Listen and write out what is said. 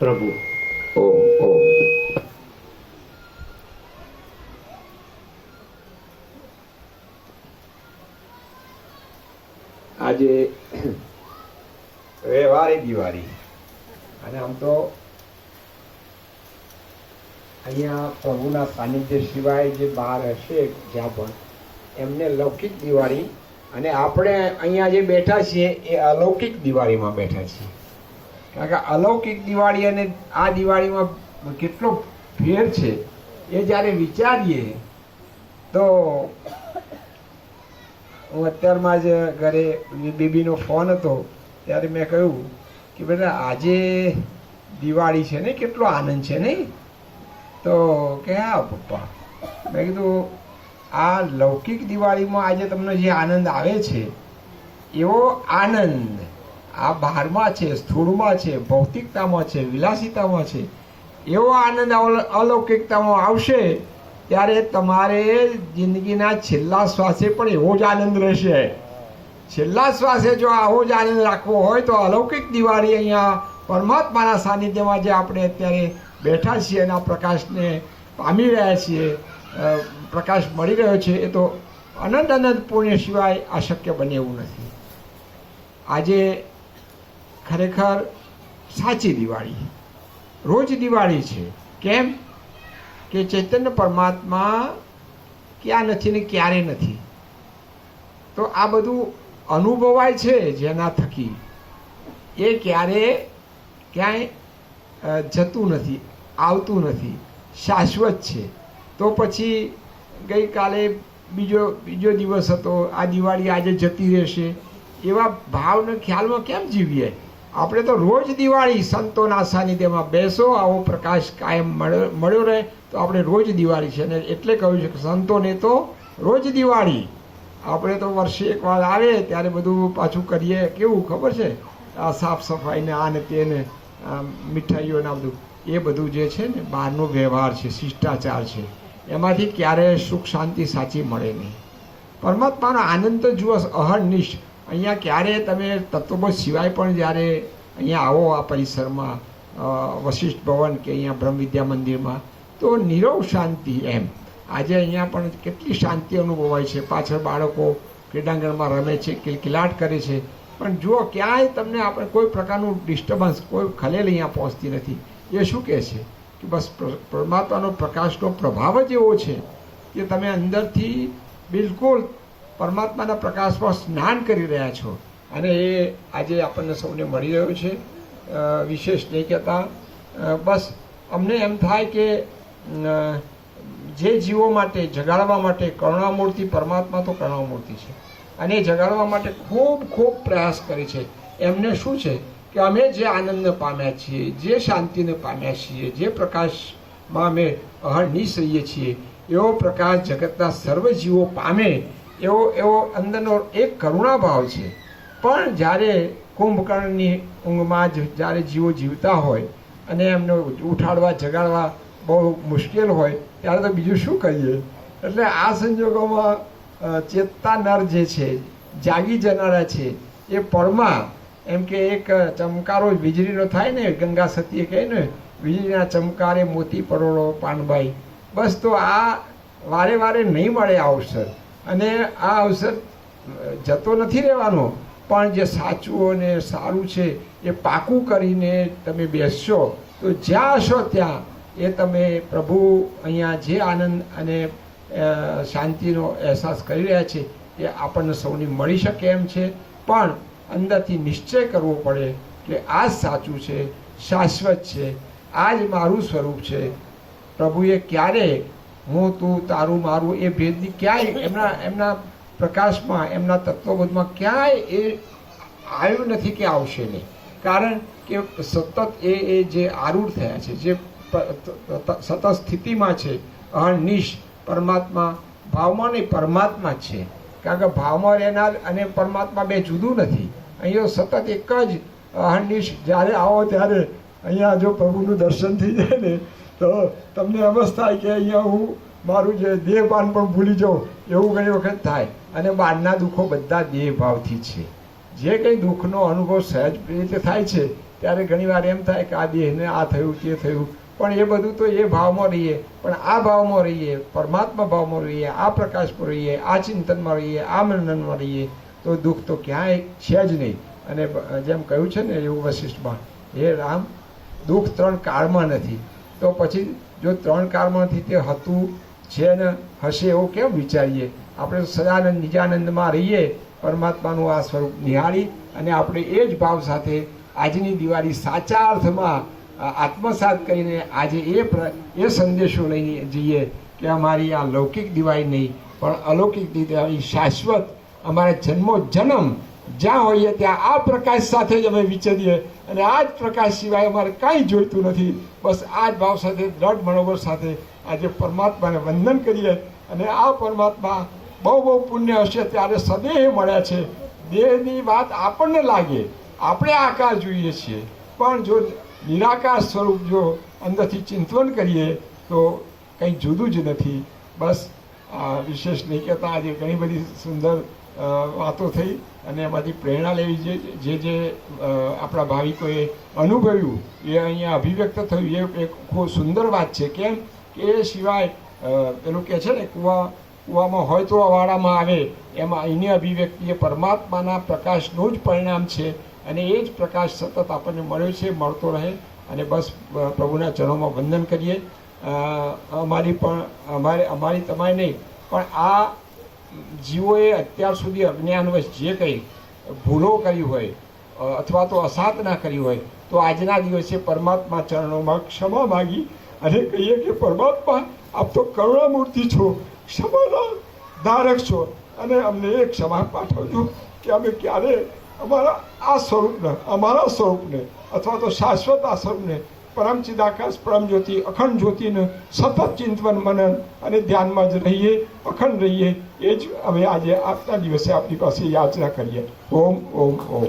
પ્રભુ. ઓમ ઓમ. આજે વ્યવહારે દિવાળી અને આમ તો અહીંયા પ્રભુના સાનિધ્ય સિવાય જે બહાર હશે જ્યાં પણ એમને લૌકિક દિવાળી અને આપણે અહીંયા જે બેઠા છીએ એ અલૌકિક દિવાળીમાં બેઠા છીએ. કારણ કે અલૌકિક દિવાળી અને આ દિવાળીમાં કેટલો ફેર છે એ જ્યારે વિચારીએ તો હું અત્યારમાં જ ઘરે બેબીનો ફોન હતો ત્યારે મેં કહ્યું કે બેટા આજે દિવાળી છે ને, કેટલો આનંદ છે નહીં? તો કે હા પપ્પા. મેં કીધું આ લૌકિક દિવાળીમાં આજે તમને જે આનંદ આવે છે એવો આનંદ આ બહારમાં છે, સ્થૂળમાં છે, ભૌતિકતામાં છે, વિલાસિતામાં છે, એવો આનંદ અલૌકિકતામાં આવશે ત્યારે તમારે જિંદગીના છેલ્લા શ્વાસે પણ એવો જ આનંદ રહેશે. છેલ્લા શ્વાસે જો આવો જ આનંદ રાખવો હોય તો અલૌકિક દિવાળી અહીંયા પરમાત્માના સાનિધ્યમાં જે આપણે અત્યારે બેઠા છીએ અને આ પ્રકાશને પામી રહ્યા છીએ, પ્રકાશ મળી રહ્યો છે, એ તો અનંત અનંત પુણ્ય સિવાય અશક્ય બને એવું નથી. આજે ખરેખર સાચી દિવાળી, રોજ દિવાળી છે. કેમ કે ચૈતન્ય પરમાત્મા ક્યાં નથી ને ક્યારે નથી. તો આ બધું અનુભવાય છે જેના થકી એ ક્યાંય જતું નથી, આવતું નથી, શાશ્વત છે. તો પછી ગઈકાલે બીજો દિવસ હતો, આ દિવાળી આજે જતી રહેશે, એવા ભાવને ખ્યાલમાં કેમ જીવીએ? આપણે તો રોજ દિવાળી સંતોના સાનિધ્યમાં બેસો, આવો પ્રકાશ કાયમ મળ્યો રહે તો આપણે રોજ દિવાળી છે. અને એટલે કહ્યું છે કે સંતોને તો રોજ દિવાળી. આપણે તો વર્ષે એકવાર આવે ત્યારે બધું પાછું કરીએ, કેવું ખબર છે, આ સાફ સફાઈને આ ને તેને મીઠાઈઓ ના બધું, એ બધું જે છે ને બહારનો વ્યવહાર છે, શિષ્ટાચાર છે, એમાંથી ક્યારેય સુખ શાંતિ સાચી મળે નહીં. પરમાત્માનો આનંદ તો જુઓ અહર્નિશ. અહીંયા ક્યારે તમે તત્વબોધ સિવાય પણ જ્યારે અહીંયા આવો આ પરિસરમાં વશિષ્ઠ ભવન કે અહીંયા બ્રહ્મ વિદ્યા મંદિરમાં તો નીરવ શાંતિ એમ. આજે અહીંયા પણ કેટલી શાંતિ અનુભવાય છે. પાછળ બાળકો ક્રીડાંગણમાં રમે છે, કિલકિલાટ કરે છે, પણ જુઓ ક્યાંય તમને આપણે કોઈ પ્રકારનું ડિસ્ટર્બન્સ, કોઈ ખલેલ અહીંયા પહોંચતી નથી. એ શું કહે છે કે બસ પરમાત્માનો પ્રકાશનો પ્રભાવ જ એવો છે કે તમે અંદરથી બિલકુલ પરમાત્માના પ્રકાશમાં સ્નાન કરી રહ્યા છો. અને એ આજે આપણને સૌને મળી રહ્યો છે. વિશેષ નહીં કહેતા, બસ અમને એમ થાય કે જે જીવો માટે જગાડવા માટે કરુણામૂર્તિ પરમાત્મા તો કરુણામૂર્તિ છે અને જગાડવા માટે ખૂબ ખૂબ પ્રયાસ કરે છે. એમને શું છે કે અમે જે આનંદને પામ્યા છીએ, જે શાંતિને પામ્યા છીએ, જે પ્રકાશમાં અમે અહર્નિશ રહીએ છીએ, એવો પ્રકાશ જગતના સર્વ જીવો પામે એવો અંદરનો એક કરુણાભાવ છે. પણ જ્યારે કુંભકર્ણની ઊંઘમાં જ્યારે જીવો જીવતા હોય અને એમને ઉઠાડવા જગાડવા બહુ મુશ્કેલ હોય ત્યારે તો બીજું શું કહીએ? એટલે આ સંજોગોમાં ચેતતા નર જે છે, જાગી જનારા છે, એ પળમાં એમ કે એક ચમકારો વીજળીનો થાય ને, ગંગા સતીએ કહે ને, વીજળીના ચમકારે મોતી પરોળો પાનભાઈ. બસ તો આ વારે વારે નહીં મળે આ અવસર. અને આ અવસર જતો નથી રહેવાનો, પણ જે સાચું અને સારું છે એ પાકું કરીને તમે બેસશો તો જ્યાં હશો ત્યાં એ તમે પ્રભુ અહીંયા જે આનંદ અને શાંતિનો અહેસાસ કરી રહ્યા છે એ આપણને સૌને મળી શકે એમ છે. પણ અંદરથી નિશ્ચય કરવો પડે કે આ જ સાચું છે, શાશ્વત છે, આ જ મારું સ્વરૂપ છે. પ્રભુએ ક્યારે હું તું તારું મારું એ ભેદની ક્યાંય એમના પ્રકાશમાં, એમના તત્વબોધમાં ક્યાંય એ આવ્યું નથી કે આવશે નહીં. કારણ કે સતત એ જે આરૂઢ થયા છે, જે સતત સ્થિતિમાં છે, અહર્નિશ પરમાત્મા, ભાવમાં નહીં પરમાત્મા જ છે. કારણ કે ભાવમાં રહેનાર અને પરમાત્મા બે જુદું નથી. અહીંયા સતત એક જ અહર્નિશ. જ્યારે આવો ત્યારે અહીંયા જો પ્રભુનું દર્શન થઈ જાય ને તો તમને એમ જ થાય કે અહીંયા હું મારું જે દેહભાન પણ ભૂલી જાઉં એવું ઘણી વખત થાય. અને બહારના દુઃખો બધા દેહભાવથી છે. જે કંઈ દુઃખનો અનુભવ સહજ રીતે થાય છે ત્યારે ઘણીવાર એમ થાય કે આ દેહને આ થયું તે થયું, પણ એ બધું તો એ ભાવમાં રહીએ, પણ આ ભાવમાં રહીએ, પરમાત્મા ભાવમાં રહીએ, આ પ્રકાશમાં રહીએ, આ ચિંતનમાં રહીએ, આ મનનમાં રહીએ, તો દુઃખ તો ક્યાંય છે જ નહીં. અને જેમ કહ્યું છે ને એવું વશિષ્ઠમાં, હે રામ, દુઃખ 3 કાળમાં નથી, તો પછી જો 3 કાળમાંથી તે હતું છે ને હશે એવું કેમ વિચારીએ? આપણે સદાનંદ નિજાનંદમાં રહીએ, પરમાત્માનું આ સ્વરૂપ નિહાળી અને આપણે એ જ ભાવ સાથે આજની દિવાળી સાચા અર્થમાં આત્મસાત કરીને આજે એ સંદેશો લઈને જઈએ કે અમારી આ લૌકિક દિવાળી નહીં, પણ અલૌકિક દિવાળી શાશ્વત, અમારા જન્મ જ્યાં હોઈએ ત્યાં આ પ્રકાશ સાથે જ અમે વિચરીએ અને આ જ પ્રકાશ સિવાય અમારે કાંઈ જોઈતું નથી. બસ આ જ ભાવ સાથે, દ્રઢ મનોબળ સાથે આજે પરમાત્માને વંદન કરીએ. અને આ પરમાત્મા બહુ બહુ પુણ્ય હશે ત્યારે સદેહ મળ્યા છે. દેહની વાત આપણને લાગે, આપણે આકાર જોઈએ છીએ, પણ જો નિરાકાર સ્વરૂપ જો અંદરથી ચિંતન કરીએ તો કંઈ જુદું જ નથી. બસ વિશેષ નહીં કહેતા, આજે ઘણી બધી સુંદર વાતો થઈ અને એમાંથી પ્રેરણા લેવી. જે આપણા ભાવિકોએ અનુભવ્યું એ અહીંયા અભિવ્યક્ત થયું એ ખૂબ સુંદર વાત છે. કેમ કે એ સિવાય પેલું કહે છે ને, કૂવામાં હોય તો અવાડામાં આવે, એમાં એની અભિવ્યક્તિ એ પરમાત્માના પ્રકાશનું જ પરિણામ છે. અને એ જ પ્રકાશ સતત આપણને મળ્યો છે, મળતો રહે. અને બસ પ્રભુના ચરણોમાં વંદન કરીએ. અમારી તમારી નહીં, પણ આ જીવોએ અત્યાર સુધી અજ્ઞાનવશ જે કંઈ ભૂલો કરી હોય અથવા તો અસાધના કરી હોય, તો આજના દિવસે પરમાત્મા ચરણોમાં ક્ષમા માગી અને કહીએ કે પરમાત્મા, આપ તો કરુણામૂર્તિ છો, ક્ષમાના ધારક છો, અને અમને એ ક્ષમા પાઠવજો કે અમે ક્યારે અમારા સ્વરૂપને અથવા તો શાશ્વત આ સ્વરૂપને, પરમ ચિદાકાશ, પરમ જ્યોતિ, અખંડ જ્યોતિને સતત ચિંતન, મનન અને ધ્યાનમાં જ રહીએ, અખંડ રહીએ. એ જ અમે આજે આજના દિવસે આપની પાસે યાચના કરીએ. ઓમ ઓમ ઓમ.